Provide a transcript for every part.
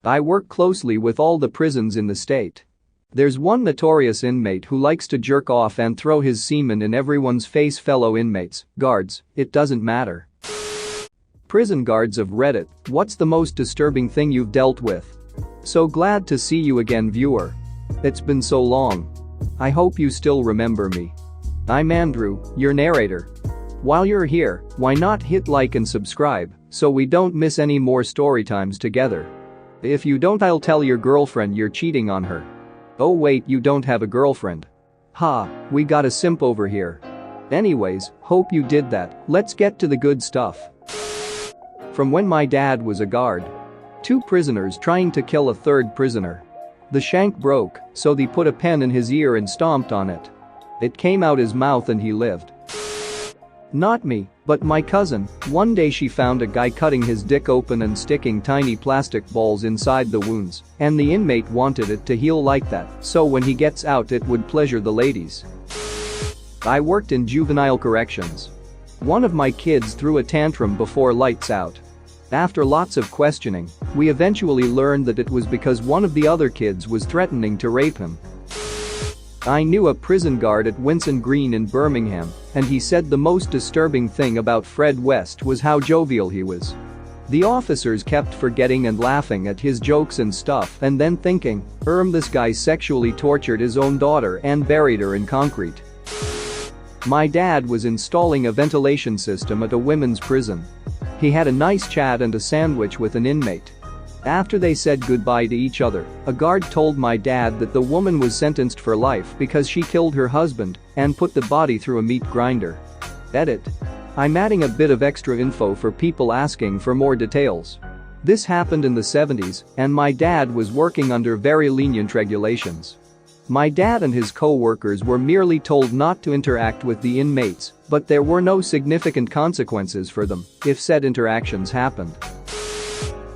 I work closely with all the prisons in the state. There's one notorious inmate who likes to jerk off and throw his semen in everyone's face. Fellow inmates, guards, it doesn't matter. Prison guards of Reddit, what's the most disturbing thing you've dealt with? So glad to see you again, viewer. It's been so long. I hope you still remember me. I'm Andrew, your narrator. While you're here, why not hit like and subscribe so we don't miss any more story times together. If you don't, I'll tell your girlfriend you're cheating on her. Oh wait, you don't have a girlfriend. Ha, we got a simp over here. Anyways, hope you did that. Let's get to the good stuff. From when my dad was a guard. 2 prisoners trying to kill a 3rd prisoner. The shank broke, so they put a pen in his ear and stomped on it. It came out his mouth and he lived. Not me, but my cousin. One day she found a guy cutting his dick open and sticking tiny plastic balls inside the wounds, and the inmate wanted it to heal like that, so when he gets out it would pleasure the ladies. I worked in juvenile corrections. One of my kids threw a tantrum before lights out. After lots of questioning, we eventually learned that it was because one of the other kids was threatening to rape him. I knew a prison guard at Winson Green in Birmingham, and he said the most disturbing thing about Fred West was how jovial he was. The officers kept forgetting and laughing at his jokes and stuff and then thinking, this guy sexually tortured his own daughter and buried her in concrete. My dad was installing a ventilation system at a women's prison. He had a nice chat and a sandwich with an inmate. After they said goodbye to each other, a guard told my dad that the woman was sentenced for life because she killed her husband and put the body through a meat grinder. Edit. I'm adding a bit of extra info for people asking for more details. This happened in the 70s, and my dad was working under very lenient regulations. My dad and his co-workers were merely told not to interact with the inmates, but there were no significant consequences for them if said interactions happened.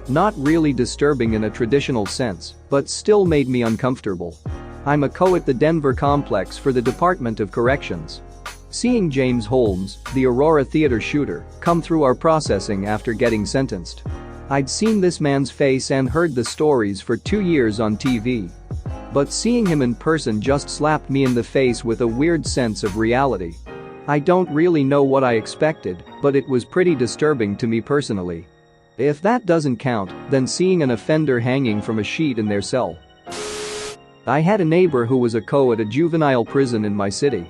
Not really disturbing in a traditional sense, but still made me uncomfortable. I'm a co at the Denver complex for the Department of Corrections. Seeing James Holmes, the Aurora Theater shooter, come through our processing after getting sentenced. I'd seen this man's face and heard the stories for 2 years on TV. But seeing him in person just slapped me in the face with a weird sense of reality. I don't really know what I expected, but it was pretty disturbing to me personally. If that doesn't count, then seeing an offender hanging from a sheet in their cell. I had a neighbor who was a co at a juvenile prison in my city.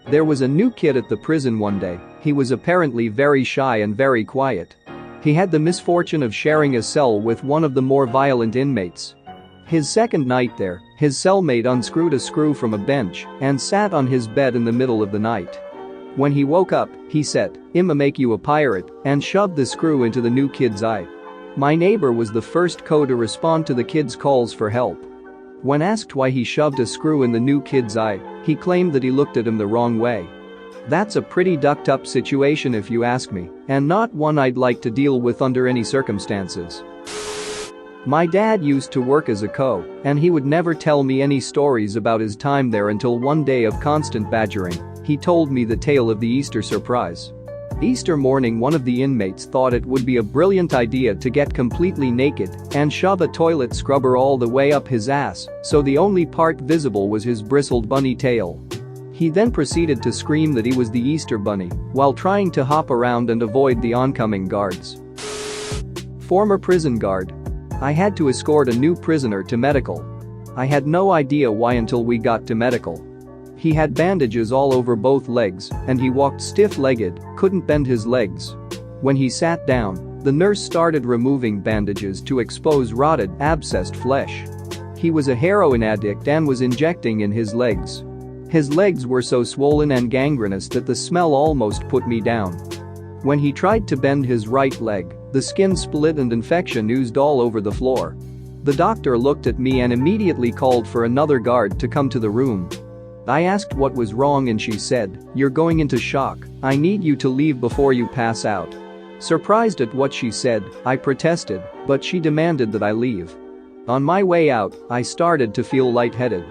There was a new kid at the prison one day. He was apparently very shy and very quiet. He had the misfortune of sharing a cell with one of the more violent inmates. His second night there, his cellmate unscrewed a screw from a bench and sat on his bed in the middle of the night. When he woke up, he said, "I'ma make you a pirate," and shoved the screw into the new kid's eye. My neighbor was the first co to respond to the kid's calls for help. When asked why he shoved a screw in the new kid's eye, he claimed that he looked at him the wrong way. That's a pretty ducked up situation if you ask me, and not one I'd like to deal with under any circumstances. My dad used to work as a co, and he would never tell me any stories about his time there until one day of constant badgering. He told me the tale of the Easter surprise. Easter morning, one of the inmates thought it would be a brilliant idea to get completely naked and shove a toilet scrubber all the way up his ass, so the only part visible was his bristled bunny tail. He then proceeded to scream that he was the Easter bunny while trying to hop around and avoid the oncoming guards. Former prison guard. I had to escort a new prisoner to medical. I had no idea why until we got to medical. He had bandages all over both legs, and he walked stiff-legged, couldn't bend his legs. When he sat down, the nurse started removing bandages to expose rotted, abscessed flesh. He was a heroin addict and was injecting in his legs. His legs were so swollen and gangrenous that the smell almost put me down. When he tried to bend his right leg, the skin split and infection oozed all over the floor. The doctor looked at me and immediately called for another guard to come to the room. I asked what was wrong and she said, "You're going into shock. I need you to leave before you pass out." Surprised at what she said, I protested, but she demanded that I leave. On my way out, I started to feel lightheaded.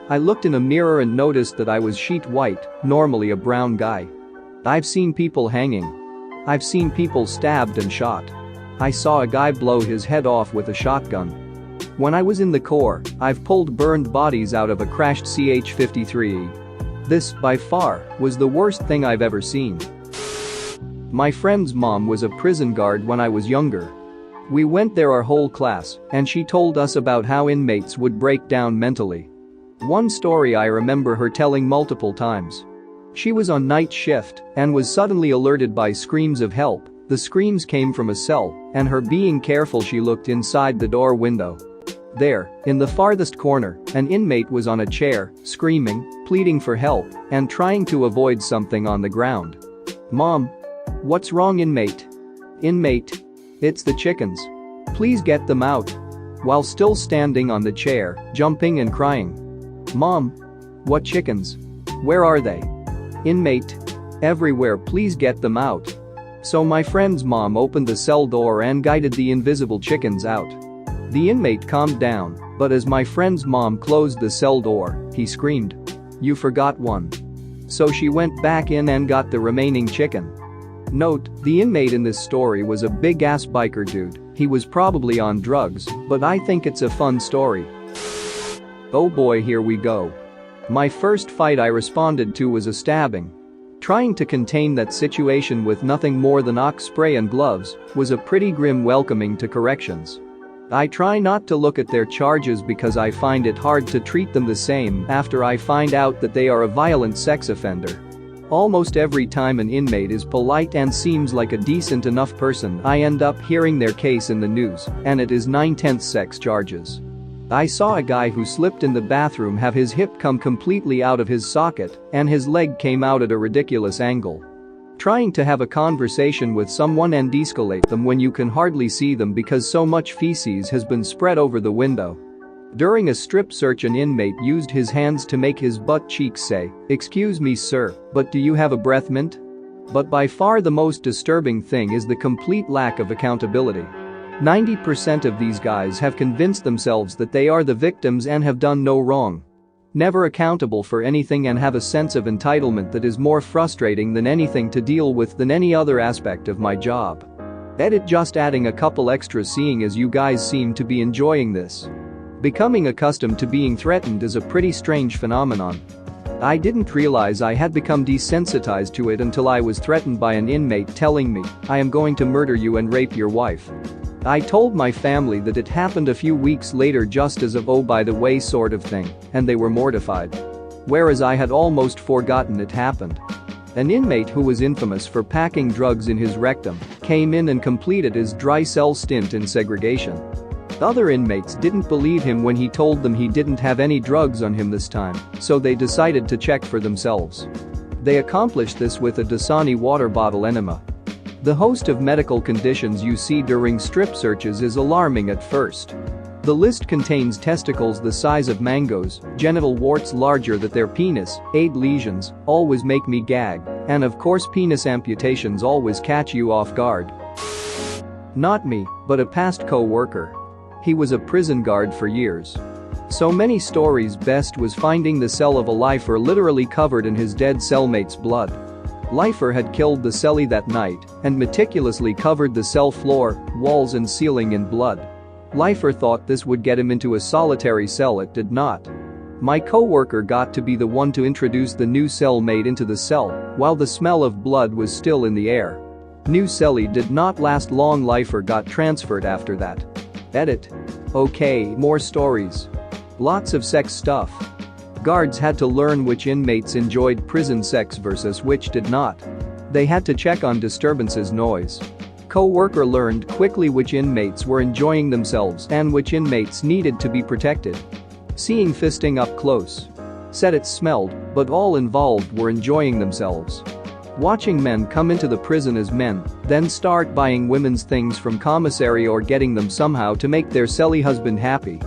I looked in a mirror and noticed that I was sheet white, normally a brown guy. I've seen people hanging. I've seen people stabbed and shot. I saw a guy blow his head off with a shotgun. When I was in the Corps, I've pulled burned bodies out of a crashed CH-53E. This, by far, was the worst thing I've ever seen. My friend's mom was a prison guard when I was younger. We went there our whole class, and she told us about how inmates would break down mentally. One story I remember her telling multiple times. She was on night shift and was suddenly alerted by screams of help. The screams came from a cell, and her being careful she looked inside the door window. There, in the farthest corner, an inmate was on a chair, screaming, pleading for help, and trying to avoid something on the ground. "Mom. What's wrong, inmate? Inmate. It's the chickens. Please get them out." While still standing on the chair, jumping and crying. "Mom. What chickens? Where are they? Inmate. Everywhere, please get them out." So my friend's mom opened the cell door and guided the invisible chickens out. The inmate calmed down, but as my friend's mom closed the cell door, he screamed, "You forgot one." So she went back in and got the remaining chicken. Note, the inmate in this story was a big-ass biker dude. He was probably on drugs, but I think it's a fun story. Oh boy, here we go. My first fight I responded to was a stabbing. Trying to contain that situation with nothing more than ox spray and gloves was a pretty grim welcoming to corrections. I try not to look at their charges because I find it hard to treat them the same after I find out that they are a violent sex offender. Almost every time an inmate is polite and seems like a decent enough person, I end up hearing their case in the news, and it is 9/10 sex charges. I saw a guy who slipped in the bathroom have his hip come completely out of his socket and his leg came out at a ridiculous angle. Trying to have a conversation with someone and de-escalate them when you can hardly see them because so much feces has been spread over the window. During a strip search, an inmate used his hands to make his butt cheeks say, "Excuse me, sir, but do you have a breath mint?" But by far the most disturbing thing is the complete lack of accountability. 90% of these guys have convinced themselves that they are the victims and have done no wrong. Never accountable for anything and have a sense of entitlement that is more frustrating than anything to deal with than any other aspect of my job. Edit, just adding a couple extras seeing as you guys seem to be enjoying this. Becoming accustomed to being threatened is a pretty strange phenomenon. I didn't realize I had become desensitized to it until I was threatened by an inmate telling me, "I am going to murder you and rape your wife." I told my family that it happened a few weeks later just as a "oh by the way" sort of thing, and they were mortified. Whereas I had almost forgotten it happened. An inmate who was infamous for packing drugs in his rectum came in and completed his dry cell stint in segregation. Other inmates didn't believe him when he told them he didn't have any drugs on him this time, so they decided to check for themselves. They accomplished this with a Dasani water bottle enema. The host of medical conditions you see during strip searches is alarming at first. The list contains testicles the size of mangoes, genital warts larger than their penis, 8 lesions, always make me gag, and of course penis amputations always catch you off guard. Not me, but a past co-worker. He was a prison guard for years. So many stories, best was finding the cell of a lifer literally covered in his dead cellmate's blood. Lifer had killed the cellie that night and meticulously covered the cell floor, walls and ceiling in blood. Lifer thought this would get him into a solitary cell. It did not. My co-worker got to be the one to introduce the new cellmate into the cell while the smell of blood was still in the air. New cellie did not last long. Lifer got transferred after that. Edit. Okay, more stories. Lots of sex stuff. Guards had to learn which inmates enjoyed prison sex versus which did not. They had to check on disturbances noise. Co-worker learned quickly which inmates were enjoying themselves and which inmates needed to be protected. Seeing fisting up close. Said it smelled, but all involved were enjoying themselves. Watching men come into the prison as men, then start buying women's things from commissary or getting them somehow to make their cellie husband happy.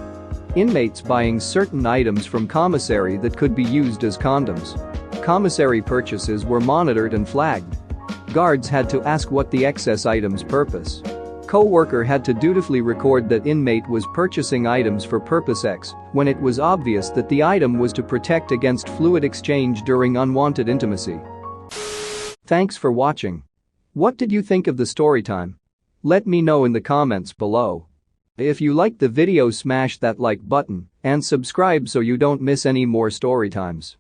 Inmates buying certain items from commissary that could be used as condoms. Commissary purchases were monitored and flagged. Guards had to ask what the excess items purpose. Co-worker had to dutifully record that inmate was purchasing items for purpose X when it was obvious that the item was to protect against fluid exchange during unwanted intimacy. Thanks for watching. What did you think of the story time? Let me know in the comments below. If you liked the video, smash that like button and subscribe so you don't miss any more story times.